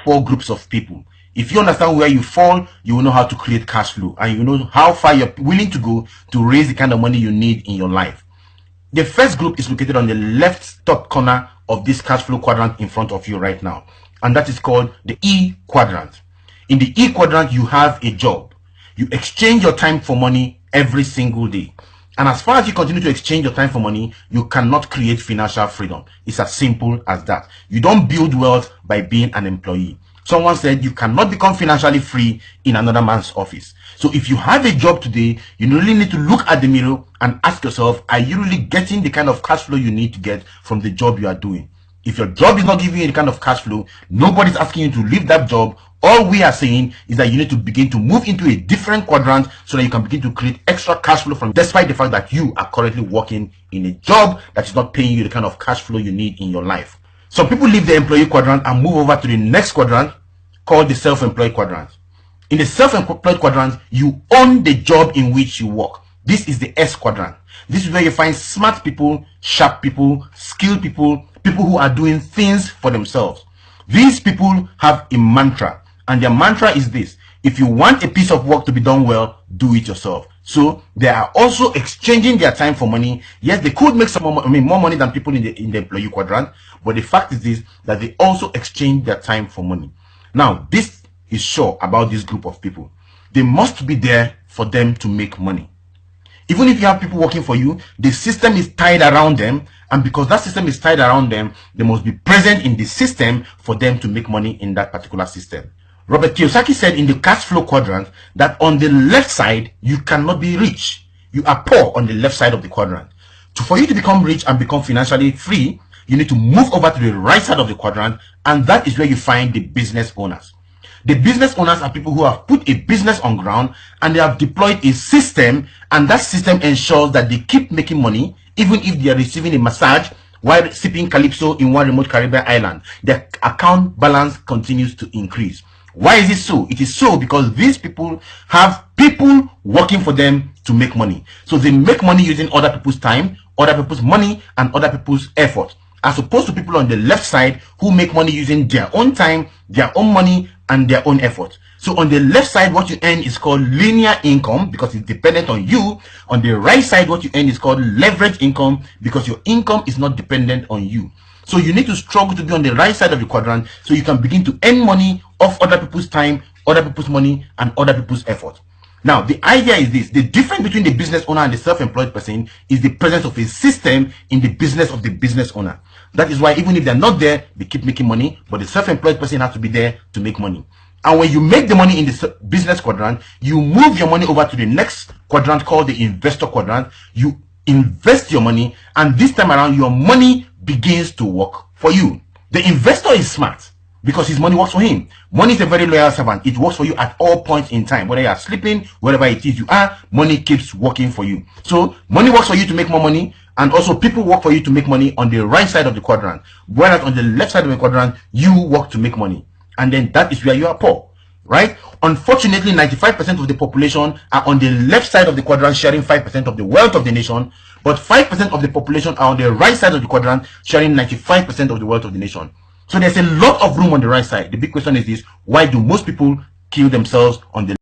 4 groups of people. If you understand where you fall, you will know how to create cash flow, and you know how far you're willing to go to raise the kind of money you need in your life. The first group is located on the left top corner of this cash flow quadrant in front of you right now, and that is called the E quadrant. In the E quadrant, you have a job. You exchange your time for money every single day. And as far as you continue to exchange your time for money, you cannot create financial freedom. It's as simple as that. You don't build wealth by being an employee. Someone said you cannot become financially free in another man's office. So if you have a job today, you really need to look at the mirror and ask yourself, are you really getting the kind of cash flow you need to get from the job you are doing? If your job is not giving you the kind of cash flow, nobody's asking you to leave that job. All we are saying is that you need to begin to move into a different quadrant so that you can begin to create extra cash flow from, despite the fact that you are currently working in a job that is not paying you the kind of cash flow you need in your life. Some people leave the employee quadrant and move over to the next quadrant called the self-employed quadrant. In the self-employed quadrant, you own the job in which you work. This is the S quadrant. This is where you find smart people, sharp people, skilled people, people who are doing things for themselves. These people have a mantra, and their mantra is this: if you want a piece of work to be done well, do it yourself. So they are also exchanging their time for money. Yes, they could make more money than people in the employee quadrant, but the fact is this, that they also exchange their time for money. Now, this is sure about this group of people. They must be there for them to make money. Even if you have people working for you, the system is tied around them, and because that system is tied around them, they must be present in the system for them to make money in that particular system. Robert Kiyosaki said in the cash flow quadrant that on the left side, you cannot be rich. You are poor on the left side of the quadrant. For you to become rich and become financially free, you need to move over to the right side of the quadrant, and that is where you find the business owners. The business owners are people who have put a business on ground and they have deployed a system, and that system ensures that they keep making money even if they are receiving a massage while sipping calypso in one remote Caribbean island. Their account balance continues to increase. Why is it so? It is so because these people have people working for them to make money. So they make money using other people's time, other people's money, and other people's effort, as opposed to people on the left side who make money using their own time, their own money, and their own effort. So on the left side, what you earn is called linear income because it's dependent on you. On the right side, what you earn is called leverage income because your income is not dependent on you. So you need to struggle to be on the right side of the quadrant so you can begin to earn money off other people's time, other people's money, and other people's effort. Now, the idea is this: the difference between the business owner and the self-employed person is the presence of a system in the business of the business owner. That is why even if they're not there, they keep making money, but the self-employed person has to be there to make money. And when you make the money in the business quadrant, you move your money over to the next quadrant called the investor quadrant. You invest your money, and this time around, your money begins to work for you. The investor is smart because his money works for him. Money is a very loyal servant. It works for you at all points in time. Whether you are sleeping, wherever it is you are, money keeps working for you. So money works for you to make more money, and also people work for you to make money on the right side of the quadrant. Whereas on the left side of the quadrant, you work to make money. And then that is where you are poor, right? Unfortunately, 95% of the population are on the left side of the quadrant, sharing 5% of the wealth of the nation, but 5% of the population are on the right side of the quadrant, sharing 95% of the wealth of the nation. So there's a lot of room on the right side. The big question is this: why do most people kill themselves on the